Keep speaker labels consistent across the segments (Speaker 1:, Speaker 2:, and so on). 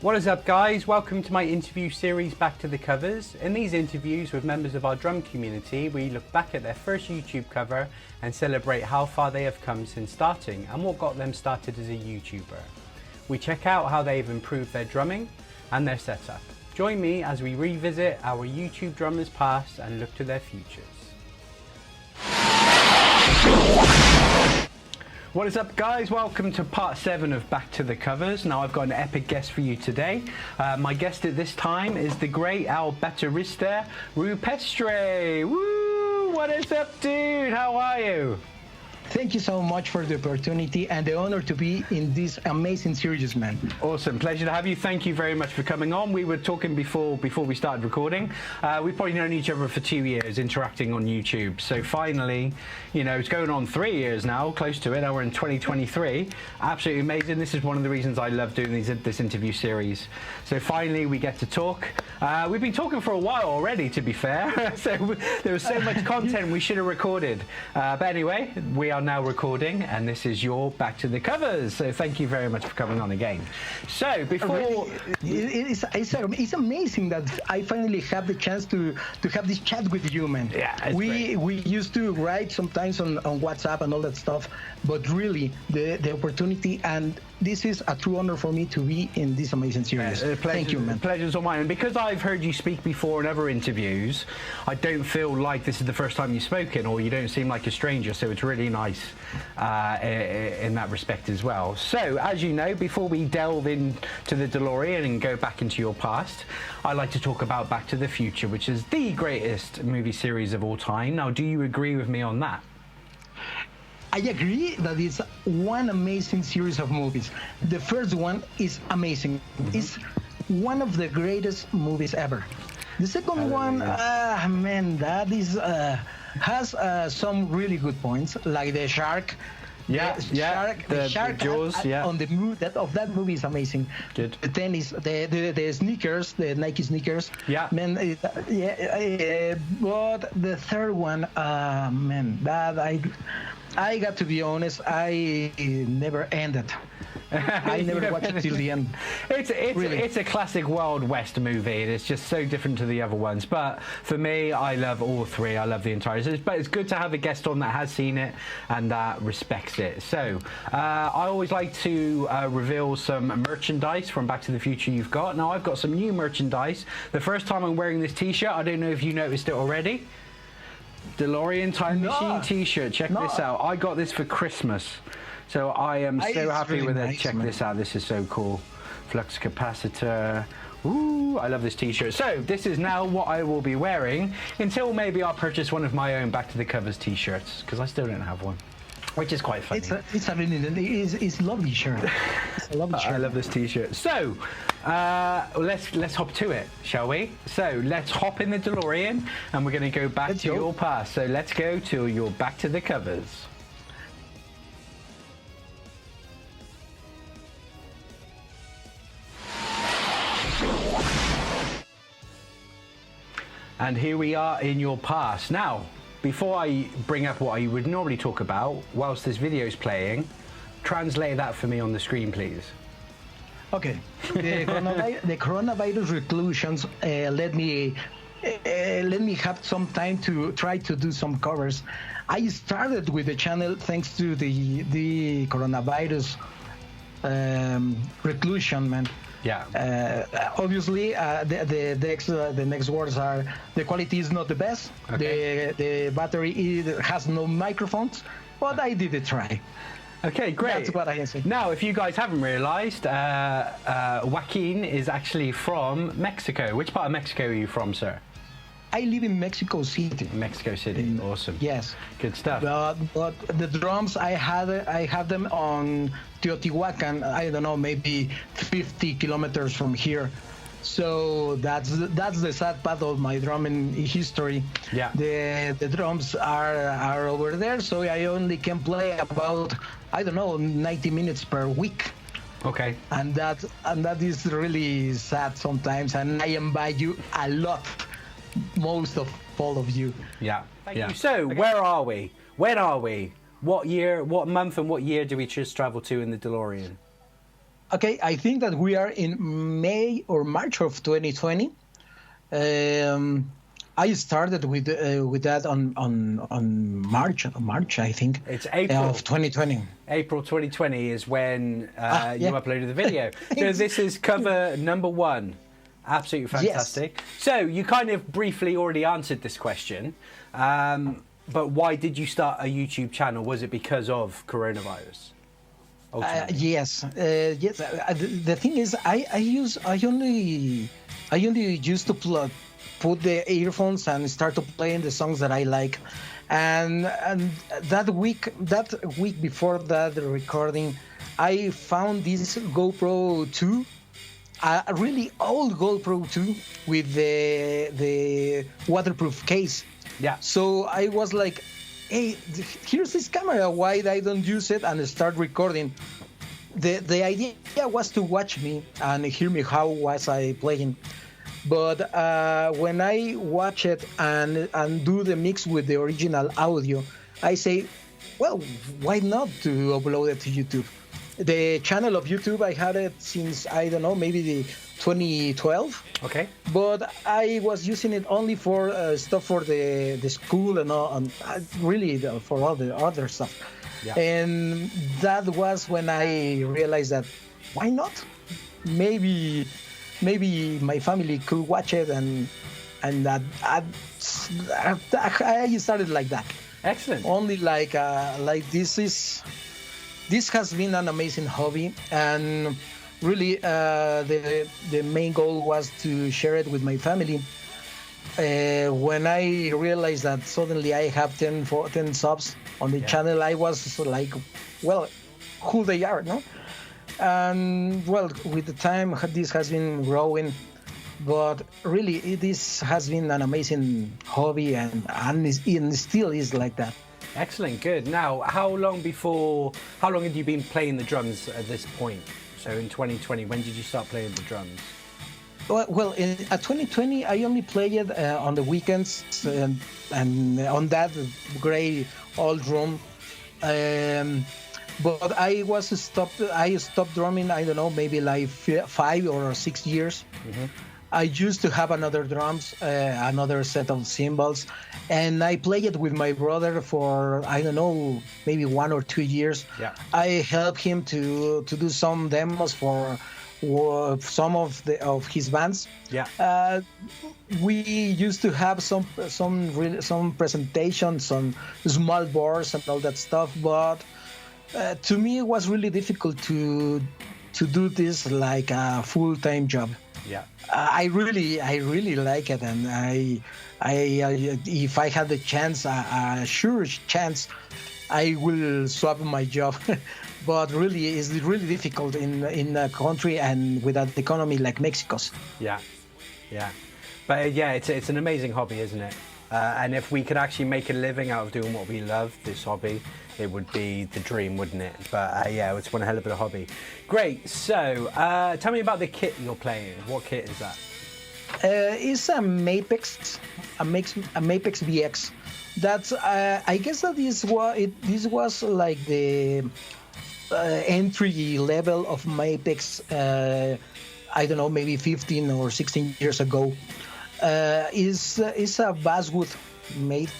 Speaker 1: What is up, guys? Welcome to my interview series Back to the Covers. In these interviews with members of our drum community, we look back at their first YouTube cover and celebrate how far they have come since starting and what got them started as a YouTuber. We check out how they've improved their drumming and their setup. Join me as we revisit our YouTube drummers past and look to their futures. What is up, guys? Welcome to part 7 of Back to the Covers. Now I've got an epic guest for you today. My guest at this time is the great Baterista Rupestre. Woo! What is up, dude? How are you?
Speaker 2: Thank you so much for the opportunity and the honor to be in this amazing series, man.
Speaker 1: Awesome, pleasure to have you. Thank you very much for coming on. We were talking before we started recording. We've probably known each other for 2 years, interacting on YouTube. So finally, you know, it's going on 3 years now, close to it. Now we're in 2023. Absolutely amazing. This is one of the reasons I love doing this interview series. So finally, we get to talk. We've been talking for a while already, to be fair. So there was so much content we should have recorded. But anyway, we are now recording, and this is your Back to the Covers. So thank you very much for coming on again. So before
Speaker 2: it's amazing that I finally have the chance to have this chat with you, man.
Speaker 1: Yeah,
Speaker 2: we used to write sometimes on WhatsApp and all that stuff, but really the opportunity, and this is a true honor for me to be in this amazing series. Thank you, man.
Speaker 1: Pleasure's all mine. And because I've heard you speak before in other interviews, I don't feel like this is the first time you've spoken, or you don't seem like a stranger, so it's really nice in that respect as well. So, as you know, before we delve into the DeLorean and go back into your past, I like to talk about Back to the Future, which is the greatest movie series of all time. Now, do you agree with me on that?
Speaker 2: I agree that it's one amazing series of movies. The first one is amazing. It's one of the greatest movies ever. The second one, man, that is has some really good points, like the shark. The shark
Speaker 1: Jaws,
Speaker 2: on the mood of that movie is amazing.
Speaker 1: Good.
Speaker 2: The tennis, the sneakers, the Nike sneakers.
Speaker 1: Yeah.
Speaker 2: Man, but the third one, man, that I got to be honest, I never ended. I never watched it till the end.
Speaker 1: It's a classic Wild West movie, and it's just so different to the other ones. But for me, I love all three. I love the entire series. But it's good to have a guest on that has seen it and that respects it. So I always like to reveal some merchandise from Back to the Future you've got. Now, I've got some new merchandise. The first time I'm wearing this T-shirt, I don't know if you noticed it already. DeLorean Time Machine T-shirt. Check this out. I got this for Christmas. So I am so happy
Speaker 2: really
Speaker 1: with it.
Speaker 2: Nice,
Speaker 1: Check
Speaker 2: man.
Speaker 1: this out. This is so cool. Flux capacitor. Ooh, I love this T-shirt. So this is now what I will be wearing until maybe I'll purchase one of my own Back to the Covers T-shirts, because I still don't have one, which is quite funny.
Speaker 2: It's a lovely shirt. It's a lovely shirt.
Speaker 1: I love this T-shirt. So let's hop to it, shall we? So let's hop in the DeLorean, and we're going to go back to your past. So let's go to your Back to the Covers. And here we are in your past. Now, before I bring up what I would normally talk about, whilst this video is playing, translate that for me on the screen, please.
Speaker 2: Okay. The coronavirus reclusions let me have some time to try to do some covers. I started with the channel thanks to the coronavirus reclusion, man.
Speaker 1: Yeah.
Speaker 2: Obviously, the next words are the quality is not the best.
Speaker 1: Okay.
Speaker 2: The battery has no microphones, but I did a try.
Speaker 1: Okay, great.
Speaker 2: That's what I can say.
Speaker 1: Now, if you guys haven't realised, Joaquin is actually from Mexico. Which part of Mexico are you from, sir?
Speaker 2: I live in Mexico City.
Speaker 1: Mexico City, awesome.
Speaker 2: Yes.
Speaker 1: Good stuff.
Speaker 2: But the drums, I have them on Teotihuacan. I don't know, maybe 50 kilometers from here. So that's the sad part of my drumming history.
Speaker 1: Yeah.
Speaker 2: The drums are over there, so I only can play about, I don't know, 90 minutes per week.
Speaker 1: Okay.
Speaker 2: And that is really sad sometimes, and I invite you a lot. Most of all of you.
Speaker 1: Yeah. Thank you. So, where are we? When are we? What year, what month, and what year do we just travel to in the DeLorean?
Speaker 2: Okay, I think that we are in May or March of 2020. I started with that on March I think.
Speaker 1: It's April
Speaker 2: of 2020.
Speaker 1: April 2020 is when you uploaded the video. So
Speaker 2: Ex-
Speaker 1: this is cover number 1. Absolutely fantastic.
Speaker 2: Yes.
Speaker 1: So you kind of briefly already answered this question, but why did you start a YouTube channel? Was it because of coronavirus?
Speaker 2: Yes. The thing is, I only used to put the earphones and start to playing the songs that I like, and that week before that recording, I found this GoPro 2. A really old GoPro 2 with the waterproof case.
Speaker 1: Yeah.
Speaker 2: So I was like, hey, here's this camera. Why I don't use it and start recording? The idea was to watch me and hear me how was I playing. But when I watch it and do the mix with the original audio, I say, well, why not to upload it to YouTube? The channel of YouTube, I had it since, I don't know, maybe the 2012.
Speaker 1: Okay.
Speaker 2: But I was using it only for stuff for the school and all, and really for all the other stuff.
Speaker 1: Yeah.
Speaker 2: And that was when I realized that, why not? Maybe my family could watch it, and that I started like that.
Speaker 1: Excellent.
Speaker 2: Only like this has been an amazing hobby, and really the main goal was to share it with my family. When I realized that suddenly I have 10 subs on the channel, I was like, well, who they are, no? And well, with the time, this has been growing, but really, this has been an amazing hobby, and it still is like that.
Speaker 1: Excellent, good. Now, how long had you been playing the drums at this point? So in 2020, when did you start playing the drums?
Speaker 2: Well, in 2020, I only played it on the weekends and on that gray old room. But I stopped drumming, I don't know, maybe like 5 or 6 years. Mm-hmm. I used to have another drums, another set of cymbals, and I played it with my brother for, I don't know, maybe 1 or 2 years.
Speaker 1: Yeah.
Speaker 2: I helped him to do some demos for some of his bands.
Speaker 1: Yeah.
Speaker 2: We used to have some presentations, some small boards and all that stuff, but to me it was really difficult to do this like a full-time job.
Speaker 1: Yeah.
Speaker 2: I really like it, and I if I had the chance, a sure chance, I will swap my job. But really, it's really difficult in a country and with an economy like Mexico's.
Speaker 1: Yeah, yeah. But yeah, it's an amazing hobby, isn't it? And if we could actually make a living out of doing what we love, this hobby, it would be the dream, wouldn't it? But yeah, it's one hell of a hobby. Great. So tell me about the kit you're playing. What kit is that?
Speaker 2: It's a Mapex VX. That's I guess that this was like the entry level of Mapex. I don't know, maybe 15 or 16 years ago. Is a basswood made.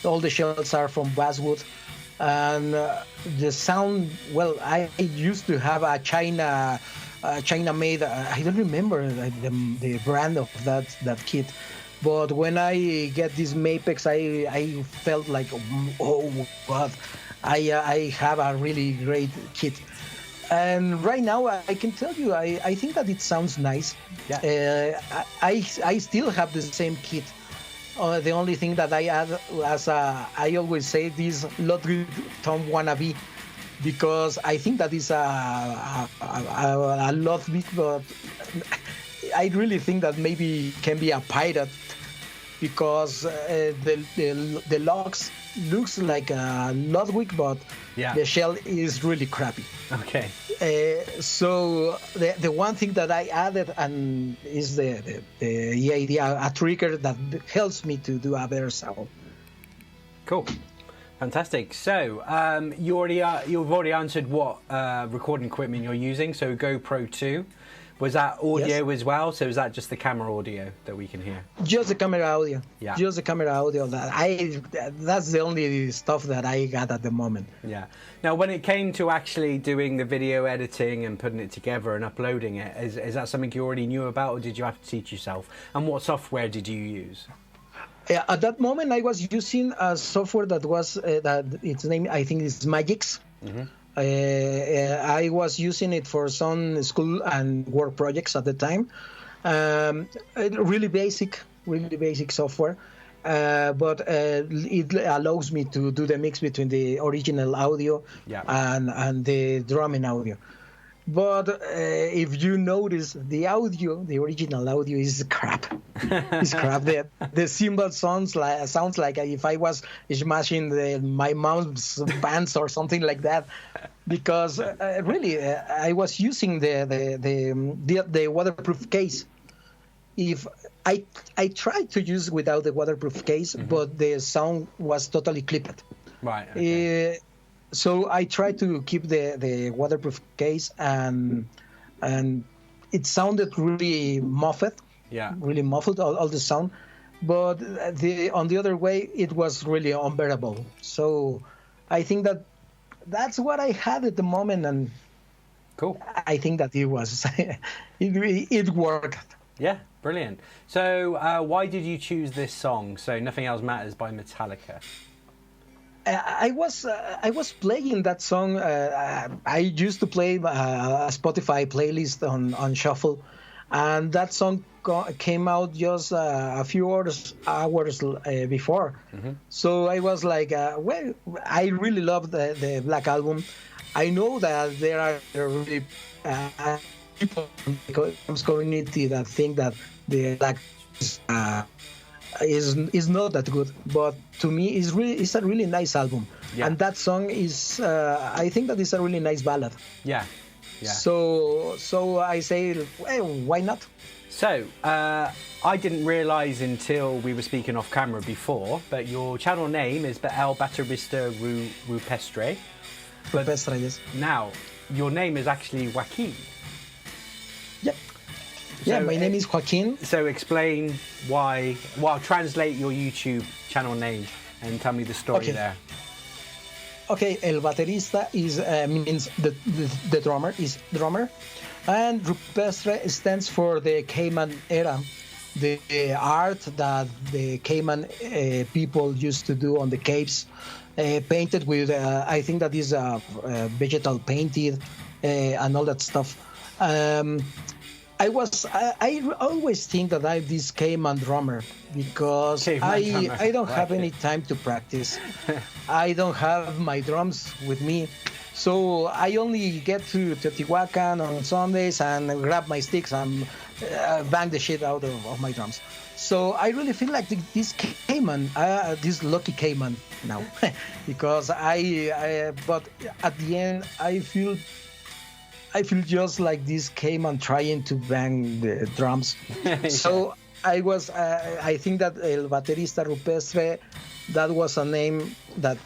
Speaker 2: All the shells are from basswood, and the sound. Well, I used to have a China made. I don't remember the brand of that kit, but when I get this Mapex, I felt like, oh God, I have a really great kit. And right now, I can tell you, I think that it sounds nice.
Speaker 1: Yeah.
Speaker 2: I still have the same kit. The only thing that I add, I always say, this Ludwig Tom wannabe, because I think that is a Ludwig, but I really think that maybe it can be a pirate, because the logs looks like a Ludwig, but the shell is really crappy.
Speaker 1: Okay.
Speaker 2: So the one thing that I added and is the idea, a trigger that helps me to do a better sound.
Speaker 1: Cool. Fantastic. So you've already answered what recording equipment you're using. So GoPro 2. Was that audio as well? So is that just the camera audio that we can hear?
Speaker 2: Just the camera audio.
Speaker 1: Yeah.
Speaker 2: Just the camera audio. That's the only stuff that I got at the moment.
Speaker 1: Yeah. Now, when it came to actually doing the video editing and putting it together and uploading it, is that something you already knew about, or did you have to teach yourself? And what software did you use?
Speaker 2: At that moment, I was using a software that was that its name I think is Magix. Mm-hmm. I was using it for some school and work projects at the time. Really basic software, but it allows me to do the mix between the original audio and the drumming audio. But if you notice, the original audio is crap. It's crap. The cymbal sounds like if I was smashing my mom's pants or something like that. Because really, I was using the waterproof case. If I tried to use without the waterproof case, but the sound was totally clipped.
Speaker 1: Right. Okay.
Speaker 2: So I tried to keep the waterproof case, and it sounded really muffled.
Speaker 1: Yeah.
Speaker 2: Really muffled, all the sound. But on the other way, it was really unbearable. So I think that's what I had at the moment, and
Speaker 1: cool.
Speaker 2: I think that it was it worked.
Speaker 1: Yeah, brilliant. So why did you choose this song? So Nothing Else Matters by Metallica.
Speaker 2: I was playing that song. I used to play a Spotify playlist on shuffle, and that song came out just a few hours before. Mm-hmm. So I was like, well, I really love the Black Album. I know that there are really people in the community that think that the Black is not that good, but to me it's a really nice album. Yeah. And that song is I think that is a really nice ballad.
Speaker 1: Yeah.
Speaker 2: So I say, well, why not?
Speaker 1: So I didn't realize until we were speaking off camera before, but your channel name is Baterista Rupestre.
Speaker 2: Rupestre, yes.
Speaker 1: Now your name is actually Joaquin.
Speaker 2: Yep. Yeah, my name is Joaquin.
Speaker 1: So explain why. Well, translate your YouTube channel name and tell me the story there.
Speaker 2: Okay, El Baterista means the drummer is drummer, and Rupestre stands for the Cayman era, the art that the Cayman people used to do on the caves, painted with I think that is vegetal painted and all that stuff. I always think that I'm this Cayman drummer because I don't have any time to practice. I don't have my drums with me. So I only get to Teotihuacan on Sundays and grab my sticks and bang the shit out of my drums. So I really feel like this Cayman, this lucky Cayman now, because but at the end I feel just like this Cayman trying to bang the drums. So I think that El Baterista Rupestre, that was a name that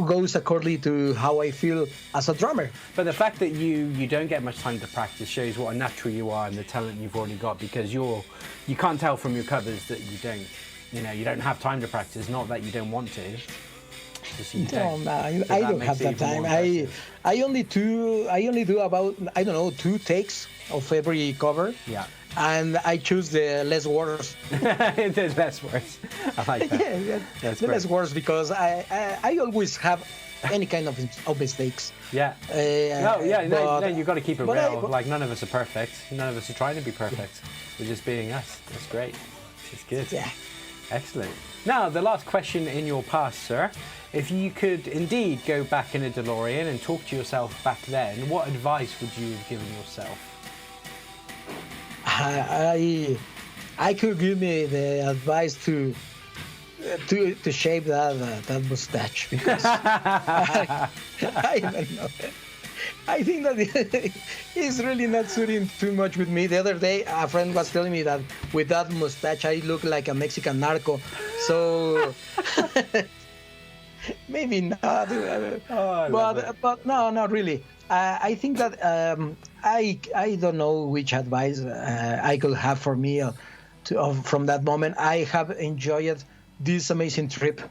Speaker 2: goes according to how I feel as a drummer.
Speaker 1: But the fact that you don't get much time to practice shows what a natural you are and the talent you've already got, because you can't tell from your covers that you don't have time to practice. Not that you don't want to.
Speaker 2: I don't have that time. I only do about, I don't know, 2 takes of every cover.
Speaker 1: Yeah.
Speaker 2: And I choose the less words.
Speaker 1: There's less words. I like that.
Speaker 2: Yeah, the less words, because I always have any kind of mistakes.
Speaker 1: Yeah. No, you've got to keep it real. Like, none of us are perfect. None of us are trying to be perfect. We're just being us. That's great. It's good.
Speaker 2: Yeah.
Speaker 1: Excellent. Now, the last question in your past, sir. If you could indeed go back in a DeLorean and talk to yourself back then, what advice would you have given yourself?
Speaker 2: I could give me the advice to shape that mustache, because I don't know. I think that it's really not suiting too much with me. The other day, a friend was telling me that with that mustache, I look like a Mexican narco. So Maybe not.
Speaker 1: I love it.
Speaker 2: But no, not really. I think that I don't know which advice I could have for me from that moment. I have enjoyed this amazing trip.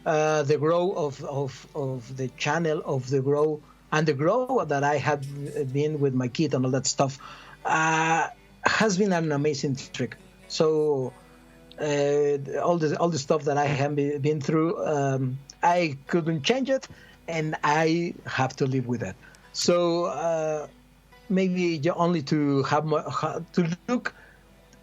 Speaker 2: The growth of the channel, of the grow, and the growth that I have been with my kid and all that stuff has been an amazing trip. So all the stuff that I have been through, I couldn't change it, and I have to live with it. So maybe only to have to look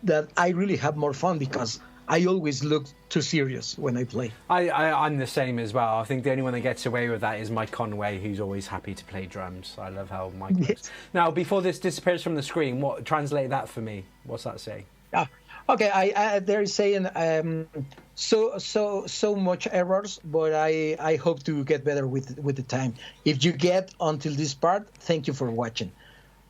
Speaker 2: that I really have more fun, because I always look too serious when I play.
Speaker 1: I'm the same as well. I think the only one that gets away with that is Mike Conway, who's always happy to play drums. I love how Mike looks.
Speaker 2: Yes.
Speaker 1: Now, before this disappears from the screen, translate that for me. What's that say?
Speaker 2: Okay, they're saying so much errors, but I hope to get better with the time. If you get until this part, thank you for watching.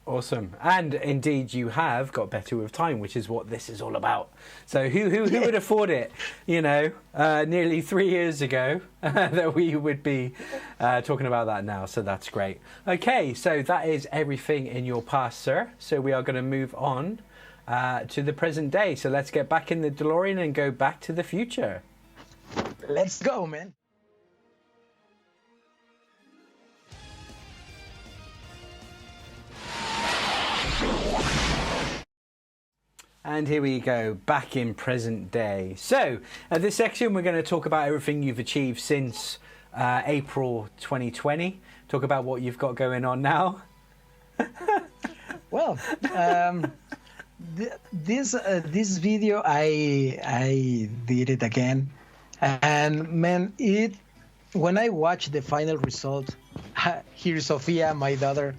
Speaker 1: Awesome. And indeed you have got better with time, which is what this is all about. So who would have thought it, nearly 3 years ago that we would be talking about that now. So that's great. Okay, so that is everything in your past, sir. So we are going to move on to the present day. So let's get back in the DeLorean and go back to the future.
Speaker 2: Let's go, man.
Speaker 1: And here we go, back in present day. So, at this section, we're going to talk about everything you've achieved since April 2020. Talk about what you've got going on now.
Speaker 2: Well, this video, I did it again. And man, when I watched the final result, here's Sofia, my daughter.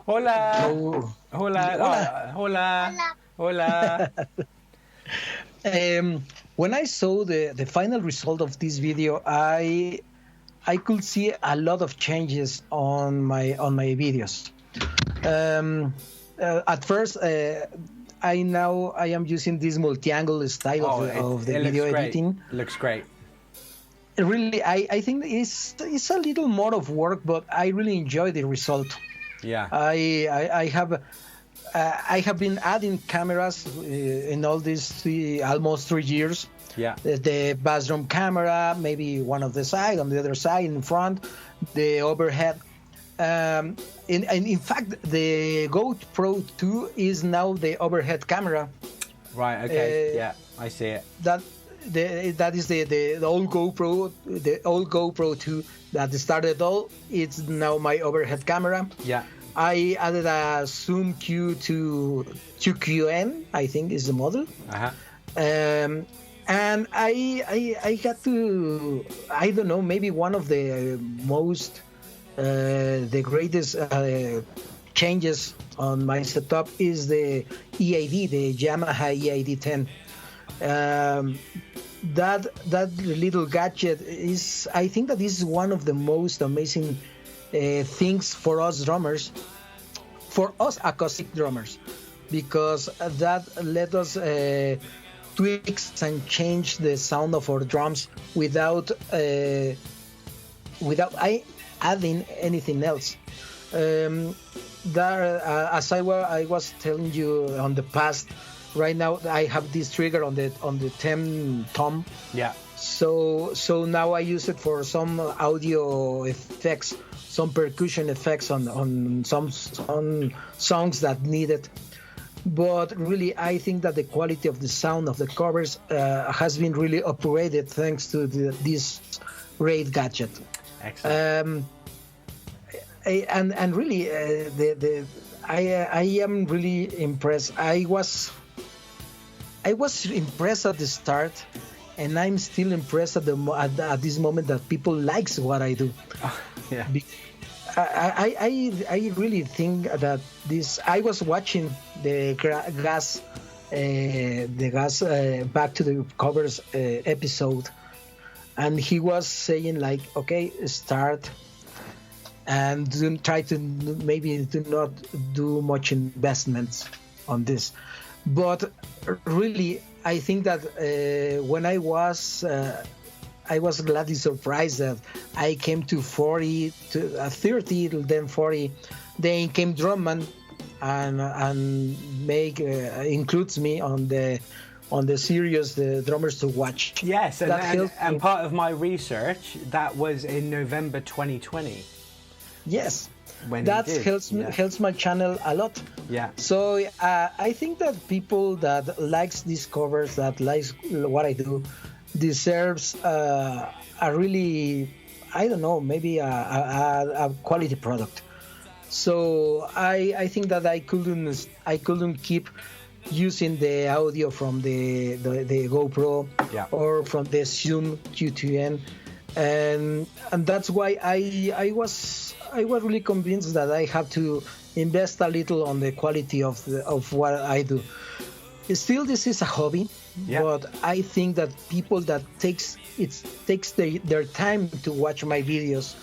Speaker 1: Hola.
Speaker 2: Oh.
Speaker 1: Hola. Hola. Hola.
Speaker 2: When I saw the final result of this video, I could see a lot of changes on my videos. At first, I am using this multi-angle style of the video editing.
Speaker 1: It looks great.
Speaker 2: Really, I think it's a little more of work, but I really enjoy the result.
Speaker 1: Yeah.
Speaker 2: I have been adding cameras in all these almost 3 years.
Speaker 1: Yeah.
Speaker 2: The bathroom camera, maybe one on the side, on the other side, in front, the overhead. In fact, the GoPro 2 is now the overhead camera.
Speaker 1: Right. Okay. Yeah, I see it.
Speaker 2: That is the old GoPro, the old GoPro 2 that started all. It's now my overhead camera.
Speaker 1: Yeah.
Speaker 2: I added a Zoom Q to QN, I think is the model.
Speaker 1: Uh-huh.
Speaker 2: And I got to, I don't know, maybe one of the most the greatest changes on my setup is the EID, the Yamaha EID 10. That little gadget is, I think that this is one of the most amazing things for us drummers, for us acoustic drummers, because that let us tweak and change the sound of our drums without adding anything else. As I was telling you on the past, right now I have this trigger on the 10 thumb.
Speaker 1: Yeah.
Speaker 2: So now I use it for some audio effects, some percussion effects on some songs that need it. But really, I think that the quality of the sound of the covers has been really upgraded thanks to this great gadget.
Speaker 1: Excellent.
Speaker 2: And really, I am really impressed. I was impressed at the start, and I'm still impressed at this moment that people likes what I do.
Speaker 1: Yeah.
Speaker 2: I really think that this. I was watching the gas back to the covers episode, and he was saying like, okay, start, and try to maybe do not do much investments on this. But really, I think that when I was I was gladly surprised that I came to 40, to 30, then 40. Then came Drumman, and includes me on the series, the drummers to watch.
Speaker 1: Yes, and part of my research, that was in November 2020.
Speaker 2: Yes,
Speaker 1: when
Speaker 2: that helps my channel a lot.
Speaker 1: Yeah.
Speaker 2: So I think that people that likes these covers, that likes what I do, deserves a really, I don't know, maybe a quality product. So I think that I couldn't keep using the audio from the GoPro, or from the Zoom Q2N, and that's why I was really convinced that I have to invest a little on the quality of what I do. Still, this is a hobby, but I think that people that takes their time to watch my videos,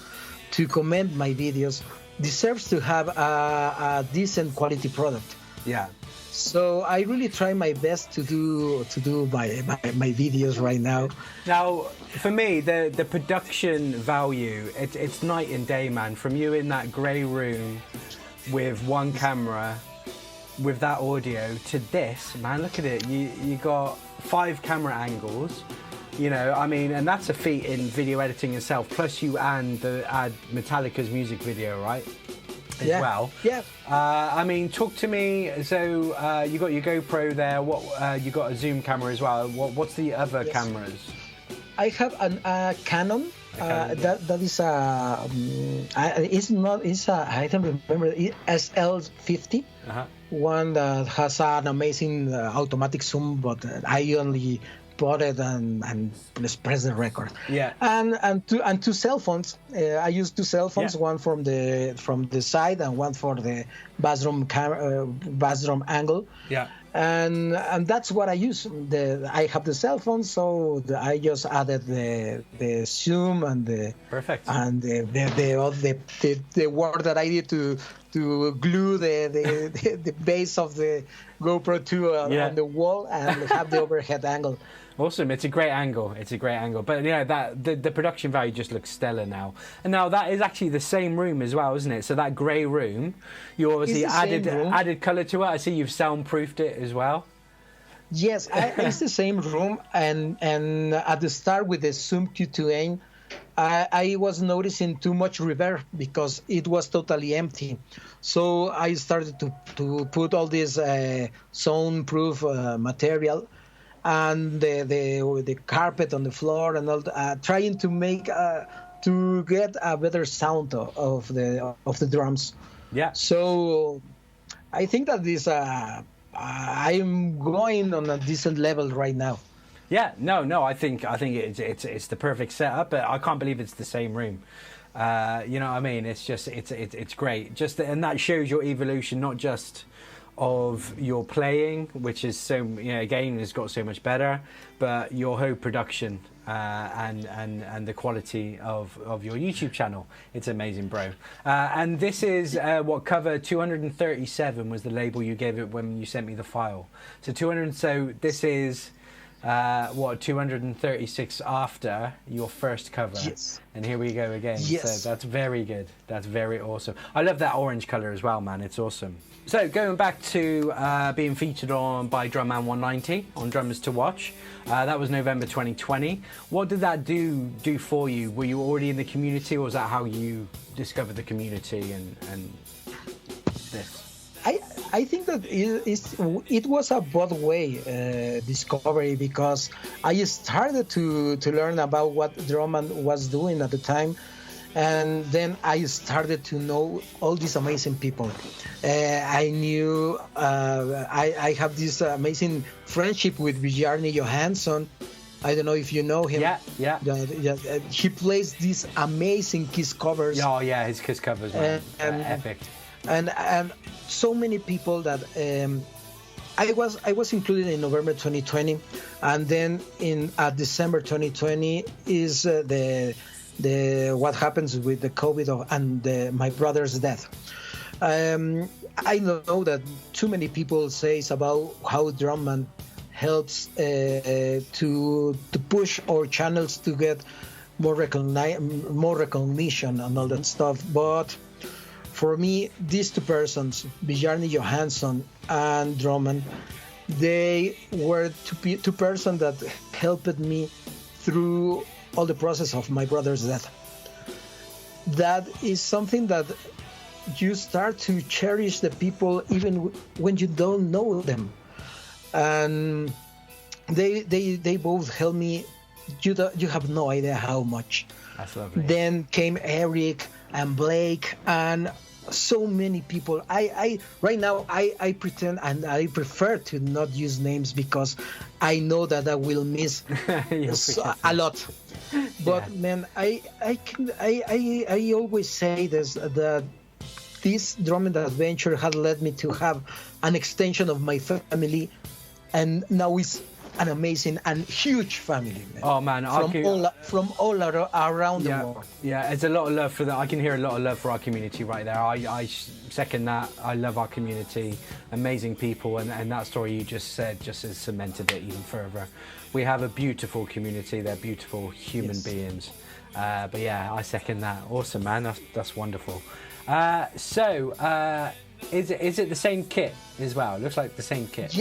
Speaker 2: to comment my videos, deserves to have a decent quality product.
Speaker 1: Yeah.
Speaker 2: So I really try my best to do my videos right now.
Speaker 1: Now, for me, the production value, it's night and day, man. From you in that grey room with one camera, with that audio, to this, man, look at it. You got 5 camera angles. You know, I mean, and that's a feat in video editing itself. Plus, you add Metallica's music video, right? As well.
Speaker 2: Yeah.
Speaker 1: I mean, talk to me. So you got your GoPro there. What you got a zoom camera as well. What's the other cameras?
Speaker 2: I have a Canon. That is I don't remember, SL50. One that has an amazing automatic zoom, but I only bought it and press the record.
Speaker 1: Yeah.
Speaker 2: And two cell phones. I use 2 cell phones, one from the side and one for the bathroom angle.
Speaker 1: Yeah.
Speaker 2: And that's what I use. I have the cell phone, so I just added the zoom and the the word that I need to glue the base of the GoPro 2 on the wall and have the overhead angle.
Speaker 1: Awesome. It's a great angle. But yeah, the production value just looks stellar now. And now that is actually the same room as well, isn't it? So that grey room, you obviously added colour to it. I see you've soundproofed it as well.
Speaker 2: Yes, it's the same room. And at the start with the Zoom Q2N, I was noticing too much reverb because it was totally empty. So I started to put all this soundproof material and the carpet on the floor and all, trying to make to get a better sound of the drums. Yeah. So I think that this I'm going on a decent level right now.
Speaker 1: Yeah, no, I think it's the perfect setup, but I can't believe it's the same room. You know what I mean? It's just it's great. And that shows your evolution, not just of your playing, which is again has got so much better, but your whole production and the quality of your YouTube channel. It's amazing, bro. And this is what cover 237 was the label you gave it when you sent me the file. So 200. So this is. 236 after your first cover.
Speaker 2: Yes.
Speaker 1: And here we go again.
Speaker 2: Yes.
Speaker 1: So that's very good. That's very awesome. I love that orange color as well, man. It's awesome. So going back to being featured by Drumman 190 on Drummers to Watch, that was November 2020. What did that do for you? Were you already in the community, or was that how you discovered the community and this?
Speaker 2: I think that it was a both way discovery, because I started to learn about what Drumman was doing at the time, and then I started to know all these amazing people. I knew I have this amazing friendship with Bjarne Johansson. I don't know if you know him.
Speaker 1: Yeah.
Speaker 2: He plays these amazing Kiss covers.
Speaker 1: Oh yeah, his Kiss covers, man. Epic.
Speaker 2: And so many people that I was included in November 2020, and then in December 2020 is the what happens with the COVID and my brother's death. I know that too many people says about how Drumman helps to push our channels to get more recognition and all that stuff. But for me, these two persons, Bjarne Johansson and Roland, they were two persons that helped me through all the process of my brother's death. That is something that you start to cherish the people even when you don't know them. And they both helped me. You have no idea how much.
Speaker 1: That's lovely.
Speaker 2: Then came Eric and Blake and so many people. I right now I pretend and I prefer to not use names because I know that I will miss a lot. But man, I always say this, that this drumming adventure had led me to have an extension of my family, and now it's an amazing and huge family, man.
Speaker 1: Oh man,
Speaker 2: from all around the world.
Speaker 1: Yeah, there's a lot of love for that. I can hear a lot of love for our community right there. I second that. I love our community, amazing people, and that story you just said just has cemented it even further. We have a beautiful community. They're beautiful human beings. But yeah, I second that. Awesome, man. That's wonderful. Is it the same kit as well? It looks like the same kit.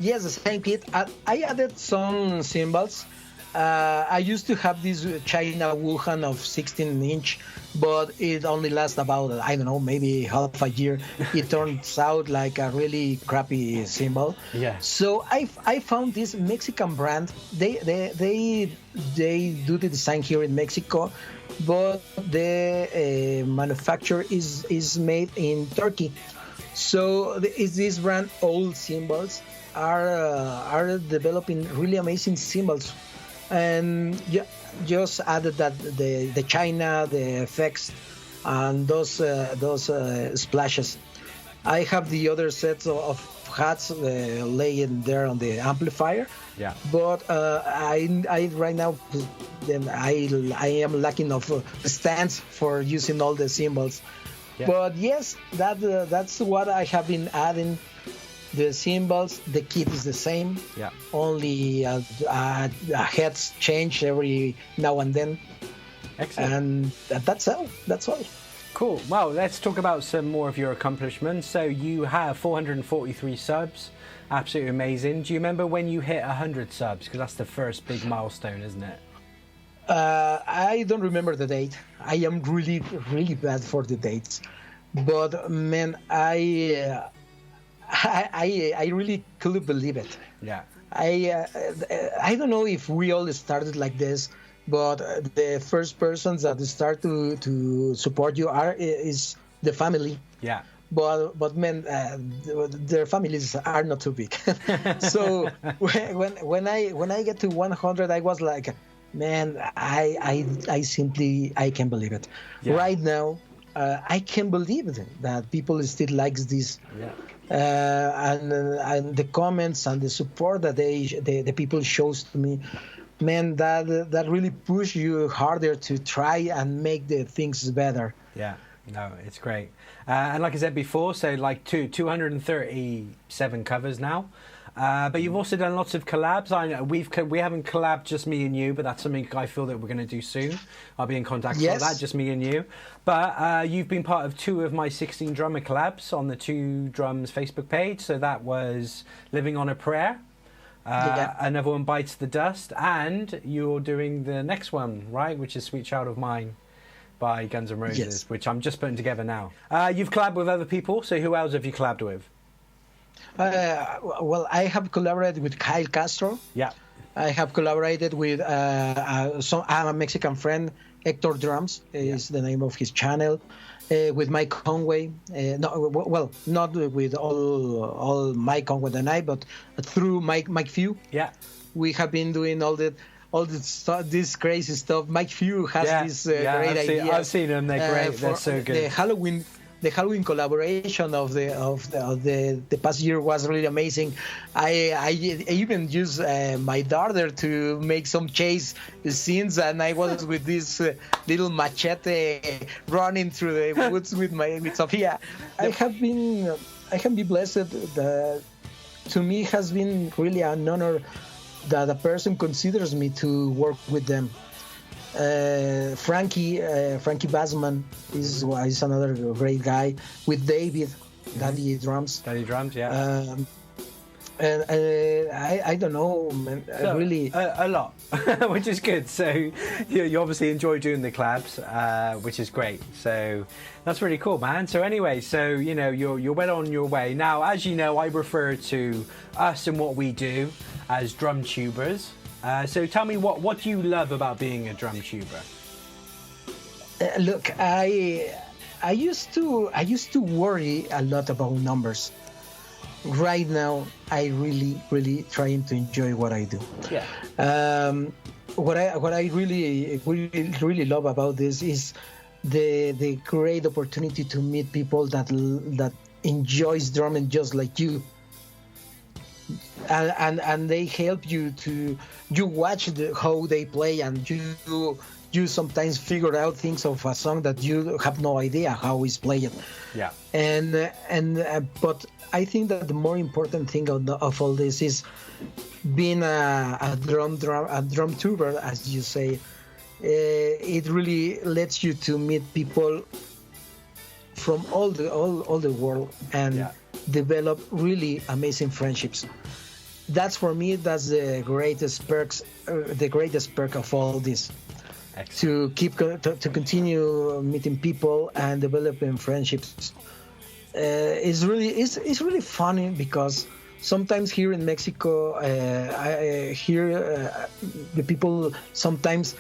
Speaker 2: Yes, the same kit. I added some cymbals. I used to have this China Wuhan of 16-inch, but it only lasts about, I don't know, maybe half a year. It turns out like a really crappy cymbal.
Speaker 1: Yeah.
Speaker 2: So I found this Mexican brand. They do the design here in Mexico, but the manufacture is made in Turkey. So is this brand Old Cymbals are developing really amazing cymbals, and just added that the China, the effects, and those splashes. I have the other sets of hats laying there on the amplifier.
Speaker 1: Yeah.
Speaker 2: But I right now then I am lacking of stands for using all the cymbals. Yeah. But yes, that's what I have been adding. The cymbals, the kit is the same.
Speaker 1: Yeah.
Speaker 2: Only heads change every now and then.
Speaker 1: Excellent.
Speaker 2: And that's all. That's all.
Speaker 1: Cool. Well, let's talk about some more of your accomplishments. So you have 443 subs. Absolutely amazing. Do you remember when you hit 100 subs? Because that's the first big milestone, isn't it?
Speaker 2: I don't remember the date. I am really, really bad for the dates. But man, I really couldn't believe it.
Speaker 1: Yeah.
Speaker 2: I don't know if we all started like this, but the first persons that start to support you is the family.
Speaker 1: Yeah.
Speaker 2: But man, their families are not too big. So when I get to 100, I was like, man, I simply can't believe it. Yeah. Right now, I can't believe it, that people still likes this.
Speaker 1: Yeah.
Speaker 2: And the comments and the support that the people shows to me, man, that really push you harder to try and make the things better.
Speaker 1: Yeah, no, it's great. And like I said before, so like 237 covers now. But you've also done lots of collabs. I know we haven't collabed, just me and you, but that's something I feel that we're going to do soon. I'll be in contact for that, just me and you. But you've been part of 2 of my 16 drummer collabs on the 2 Drums Facebook page. So that was Living on a Prayer. Another one, Bites the Dust, and you're doing the next one, right, which is Sweet Child of Mine by Guns N' Roses, which I'm just putting together now. You've collabed with other people, so who else have you collabed with?
Speaker 2: Well, I have collaborated with Kyle Castro.
Speaker 1: Yeah.
Speaker 2: I have collaborated with a Mexican friend, Hector Drums is the name of his channel. With Mike Conway. Not with all Mike Conway and I, but through Mike Few.
Speaker 1: Yeah.
Speaker 2: We have been doing all this crazy stuff. Mike Few has this great idea.
Speaker 1: I've seen them. They're great. They're so good.
Speaker 2: The Halloween collaboration of the past year was really amazing. I even used my daughter to make some chase scenes, and I was with this little machete running through the woods with Sophia. I have been blessed to me has been really an honor that a person considers me to work with them. Frankie Bassman is another great guy, with David, Daddy Drums.
Speaker 1: Daddy Drums, yeah.
Speaker 2: And I don't know, man,
Speaker 1: So,
Speaker 2: really
Speaker 1: a lot, which is good. So you obviously enjoy doing the collabs, which is great. So that's really cool, man. So anyway, so you know you're well on your way now. As you know, I refer to us and what we do as drum tubers. So tell me, what do you love about being a drum tuber?
Speaker 2: Look, I used to worry a lot about numbers. Right now, I really trying to enjoy what I do.
Speaker 1: Yeah.
Speaker 2: What I really love about this is the great opportunity to meet people that enjoys drumming just like you. And they help you you watch how they play, and you sometimes figure out things of a song that you have no idea how it's played.
Speaker 1: Yeah.
Speaker 2: But I think that the more important thing of all this is being a drum tuber, as you say. It really lets you to meet people from all the world and develop really amazing friendships. That's for me. That's the greatest perk of all this.
Speaker 1: Excellent.
Speaker 2: To continue meeting people and developing friendships. It's really funny because sometimes here in Mexico, I hear the people sometimes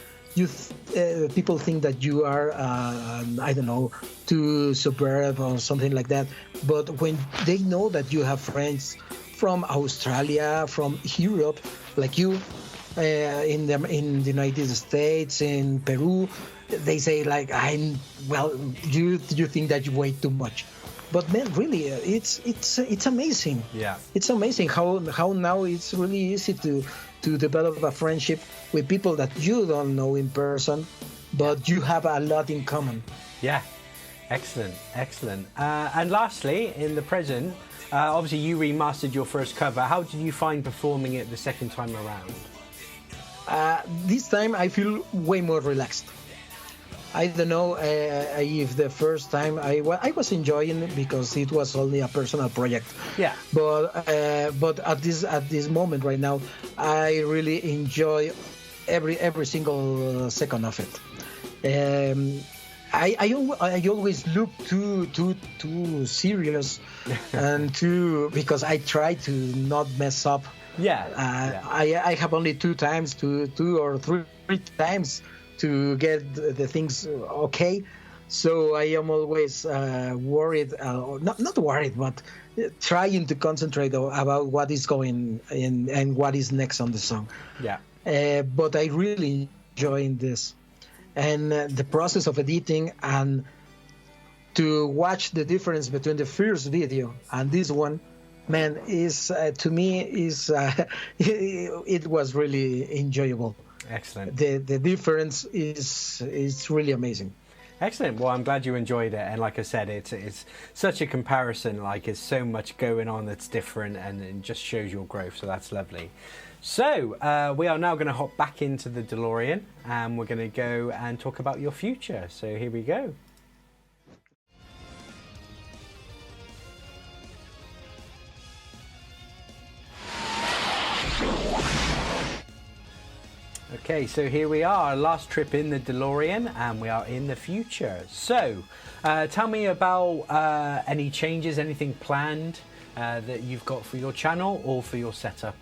Speaker 2: people think that you are I don't know, too superb or something like that. But when they know that you have friends from Australia, from Europe, like you, in the United States, in Peru, they say like, you think that you weigh too much. But man, really, it's amazing.
Speaker 1: Yeah.
Speaker 2: It's amazing how now it's really easy to develop a friendship with people that you don't know in person, but you have a lot in common.
Speaker 1: Yeah. Excellent. And lastly, in the present, obviously you remastered your first cover. How did you find performing it the second time around?
Speaker 2: This time I feel way more relaxed. I don't know if the first time I was enjoying it because it was only a personal project.
Speaker 1: Yeah.
Speaker 2: But at this moment right now, I really enjoy every single second of it. I always look too serious and because I try to not mess up.
Speaker 1: Yeah.
Speaker 2: I have only two or three times to get the things okay, so I am always worried, not worried, but trying to concentrate about what is going in and what is next on the song.
Speaker 1: Yeah.
Speaker 2: But I really enjoy this, and the process of editing and to watch the difference between the first video and this one, man, is to me it was really enjoyable.
Speaker 1: Excellent.
Speaker 2: The difference is really amazing.
Speaker 1: Excellent. Well, I'm glad you enjoyed it, and like I said, it's such a comparison. Like, there's so much going on that's different, and it just shows your growth. So that's lovely. So we are now going to hop back into the DeLorean, and we're going to go and talk about your future. So here we go. Okay, so here we are, last trip in the DeLorean, and we are in the future. So, tell me about any changes, anything planned that you've got for your channel or for your setup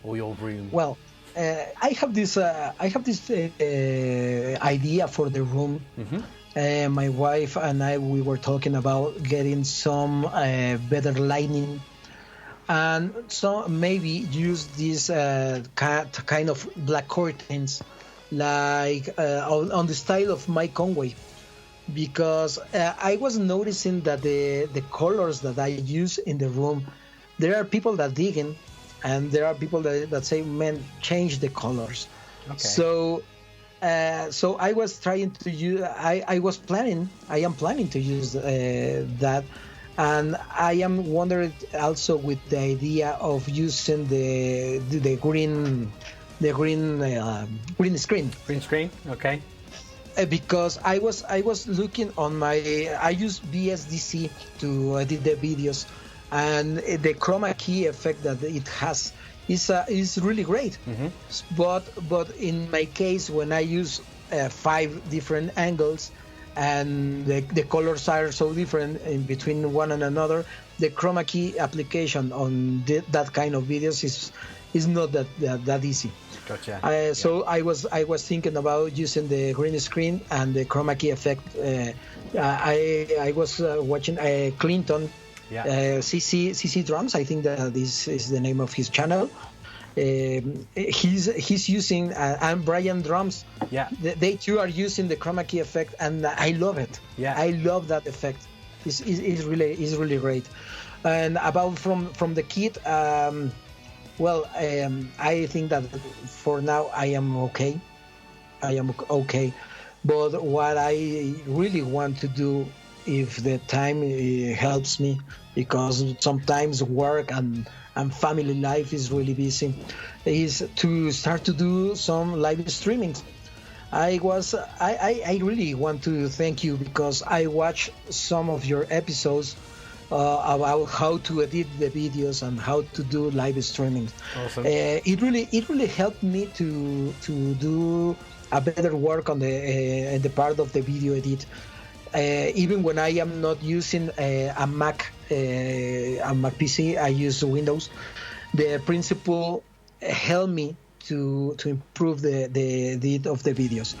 Speaker 1: or your room.
Speaker 2: Well, I have this idea for the room. Mm-hmm. My wife and I, we were talking about getting some better lighting. And so maybe use these kind of black curtains, like on the style of Mike Conway, because I was noticing that the colors that I use in the room, there are people that dig in, and there are people that say, "Man, change the colors." Okay. So I was trying to use. I am planning to use that. and I am wondering also with the idea of using the green green screen.
Speaker 1: Green screen, okay.
Speaker 2: Because I was looking on I use BSDC to edit the videos, and the chroma key effect that it has is really great.
Speaker 1: Mm-hmm.
Speaker 2: But in my case, when I use 5 different angles and the colors are so different in between one and another, the chroma key application on that kind of videos is not that easy.
Speaker 1: Gotcha.
Speaker 2: So I was thinking about using the green screen and the chroma key effect. I was watching Clinton, CC Drums. I think that this is the name of his channel. He's using and Brian Drums.
Speaker 1: Yeah.
Speaker 2: They too are using the chroma key effect, and I love it.
Speaker 1: Yeah.
Speaker 2: I love that effect. It's really great. And about from the kit. Well, I think that for now I am okay. But what I really want to do, if the time helps me, because sometimes work and family life is really busy, is to start to do some live streamings. I really want to thank you, because I watched some of your episodes about how to edit the videos and how to do live streaming.
Speaker 1: Awesome.
Speaker 2: It really helped me to do a better work on the part of the video edit. Even when I am not using a Mac PC, I use Windows. The principle helped me to improve the edit of the videos,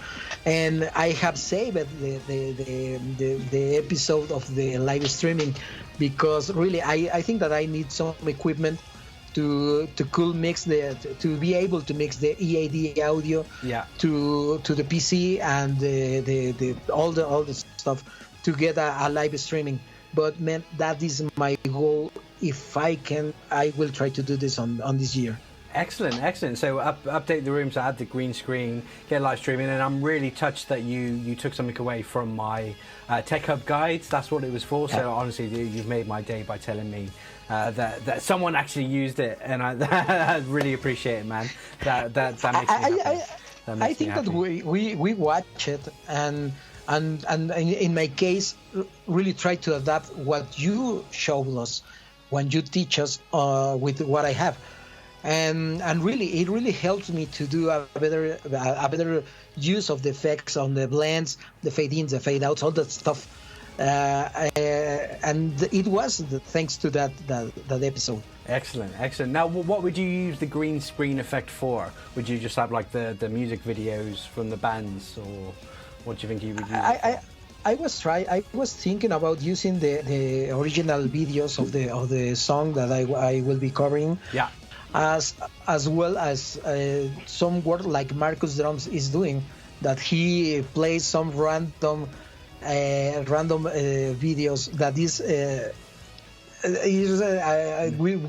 Speaker 2: and I have saved the episode of the live streaming, because really I think that I need some equipment to be able to mix the EAD audio to the PC and all the stuff to get a live streaming. But man, that is my goal. If I can, I will try to do this on this year.
Speaker 1: Excellent. So update the room to add the green screen, get live streaming, and I'm really touched that you took something away from my Tech Hub guides. That's what it was for. So honestly, you've made my day by telling me that someone actually used it, and I really appreciate it, man. That makes me happy.
Speaker 2: I think that we watch it and in my case really try to adapt what you showed us when you teach us with what I have. And really, it really helps me to do a better use of the effects on the blends, the fade-ins, the fade-outs, all that stuff. And it was thanks to that episode.
Speaker 1: Excellent. Now, what would you use the green screen effect for? Would you just have like the music videos from the bands, or what do you think you would use?
Speaker 2: I was thinking about using the original videos of the song that I will be covering.
Speaker 1: Yeah.
Speaker 2: As well as some work like Marcus Drums is doing, that he plays some random videos that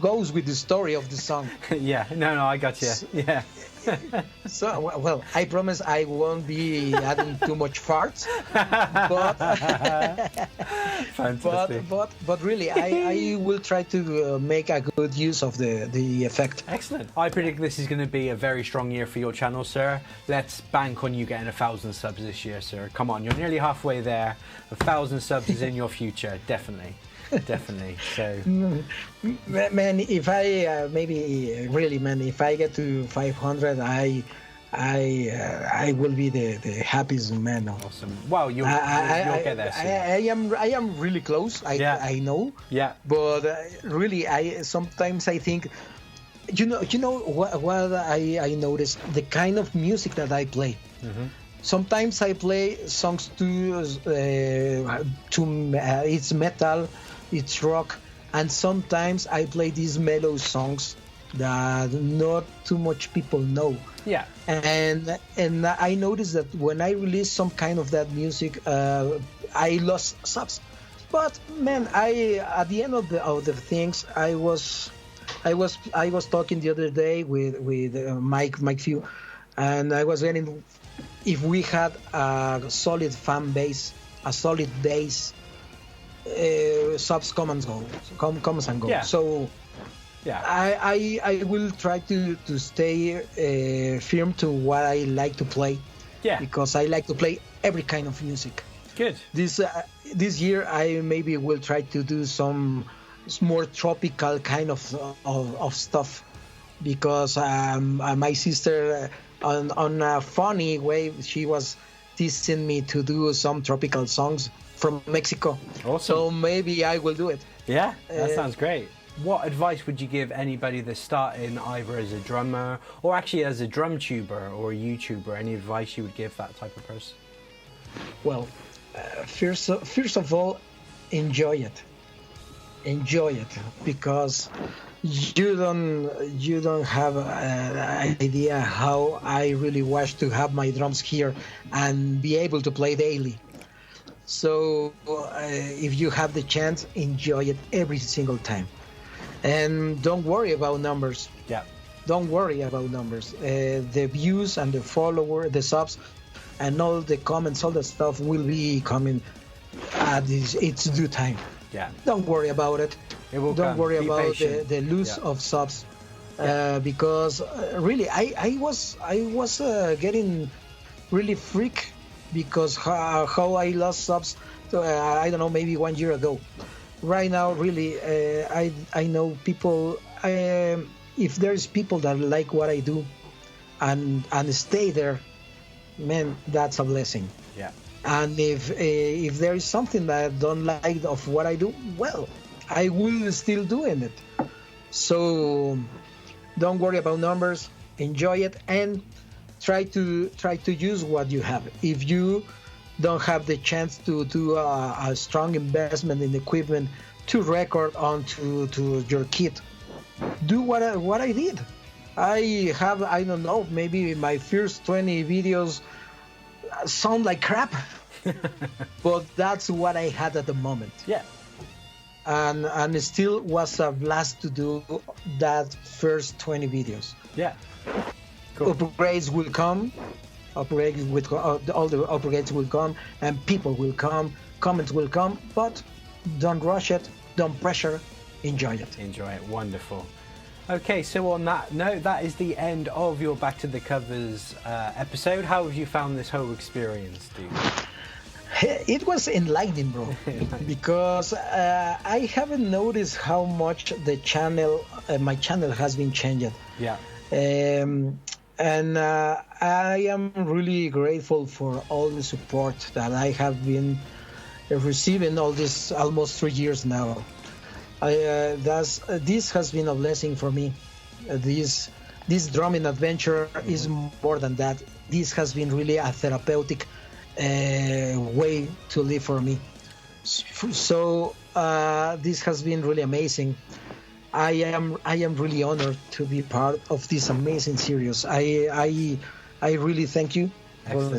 Speaker 2: goes with the story of the song.
Speaker 1: Yeah, no, I got you. Yeah.
Speaker 2: So, well, I promise I won't be adding too much farts, but really, I will try to make a good use of the effect.
Speaker 1: Excellent. I predict this is going to be a very strong year for your channel, sir. Let's bank on you getting 1,000 subs this year, sir. Come on, you're nearly halfway there. 1,000 subs is in your future, definitely. So,
Speaker 2: man, if I if I get to 500, I will be the happiest man.
Speaker 1: Awesome. Wow, you'll get there soon.
Speaker 2: I am really close. I know.
Speaker 1: Yeah.
Speaker 2: But really, sometimes I think, you know what I noticed, the kind of music that I play. Mm-hmm. Sometimes I play songs it's metal, it's rock, and sometimes I play these mellow songs that not too much people know.
Speaker 1: Yeah. And
Speaker 2: I noticed that when I release some kind of that music, I lost subs. But man, at the end of the things, I was talking the other day with Mike Few, and I was getting, if we had a solid fan base, a solid base, subs comes and go.
Speaker 1: Yeah.
Speaker 2: So
Speaker 1: Yeah.
Speaker 2: I will try to stay firm to what I like to play.
Speaker 1: Yeah.
Speaker 2: Because I like to play every kind of music.
Speaker 1: Good.
Speaker 2: This year I maybe will try to do some more tropical kind of stuff, because my sister on a funny way, she was teasing me to do some tropical songs from Mexico.
Speaker 1: Awesome.
Speaker 2: So maybe I will do it.
Speaker 1: Yeah, that sounds great. What advice would you give anybody that's starting either as a drummer or actually as a drum tuber or a YouTuber? Any advice you would give that type of person?
Speaker 2: Well, first of all, enjoy it. Enjoy it, because you don't have an idea how I really wish to have my drums here and be able to play daily. So if you have the chance, enjoy it every single time. And don't worry about numbers.
Speaker 1: Yeah.
Speaker 2: Don't worry about numbers. The views and the follower, the subs, and all the comments, all the stuff will be coming at its due time.
Speaker 1: Yeah.
Speaker 2: Don't worry about it.
Speaker 1: It will
Speaker 2: Don't
Speaker 1: come.
Speaker 2: worry
Speaker 1: Be
Speaker 2: about
Speaker 1: patient.
Speaker 2: the loss of subs, because really I was getting really freak because how I lost subs. I don't know, maybe 1 year ago. Right now, really, I know people. If there's people that like what I do, and stay there, man, that's a blessing.
Speaker 1: Yeah.
Speaker 2: And if there is something that I don't like of what I do, well, I will still doing it. So don't worry about numbers. Enjoy it and try to use what you have. If you don't have the chance to do a strong investment in equipment to record onto your kit, do what I did. I don't know, maybe my first 20 videos sound like crap, but that's what I had at the moment.
Speaker 1: Yeah.
Speaker 2: And it still was a blast to do that first 20 videos.
Speaker 1: Yeah. Cool.
Speaker 2: Upgrades will come. All the upgrades will come, and people will come, comments will come, but don't rush it, don't pressure, enjoy it.
Speaker 1: Enjoy it. Wonderful. Okay, so on that note, that is the end of your Back to the Covers episode. How have you found this whole experience, dude?
Speaker 2: It was enlightening, bro, because I haven't noticed how much the channel, my channel has been changed.
Speaker 1: Yeah.
Speaker 2: And I am really grateful for all the support that I have been receiving all this almost 3 years now. This has been a blessing for me. This drumming adventure is more than that. This has been really a therapeutic way to live for me. So this has been really amazing. I am really honored to be part of this amazing series. I really thank you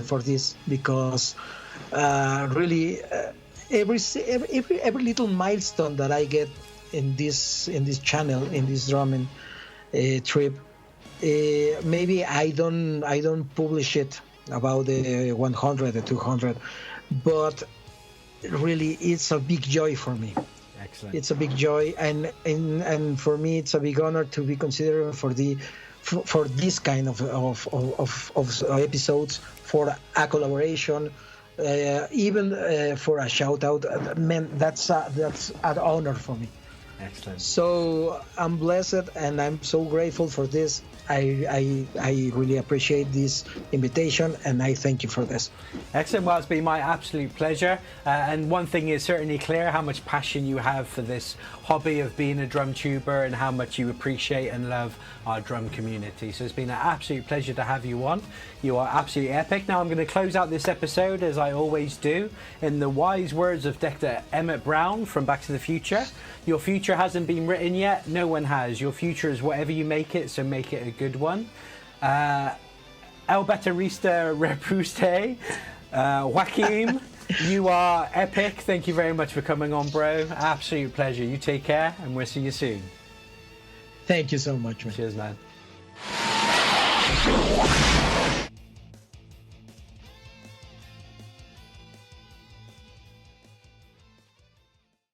Speaker 2: for this, because really every little milestone that I get in this channel, in this drumming trip, maybe I don't publish it about the 100, the 200, but really it's a big joy for me.
Speaker 1: Excellent.
Speaker 2: It's a big joy, and for me it's a big honor to be considered for this kind of episodes, for a collaboration, even for a shout out. Man, that's an honor for me.
Speaker 1: Excellent.
Speaker 2: So I'm blessed and I'm so grateful for this. I really appreciate this invitation, and I thank you for this.
Speaker 1: Excellent. Well, it's been my absolute pleasure. And one thing is certainly clear, how much passion you have for this hobby of being a drum tuber, and how much you appreciate and love our drum community. So it's been an absolute pleasure to have you on. You are absolutely epic. Now I'm going to close out this episode, as I always do, in the wise words of Dr. Emmett Brown from Back to the Future. Your future hasn't been written yet. No one has. Your future is whatever you make it, so make it a good one. El Baterista Rupestre, Joaquim, you are epic. Thank you very much for coming on, bro. Absolute pleasure. You take care, and we'll see you soon.
Speaker 2: Thank you so much, man.
Speaker 1: Cheers, man.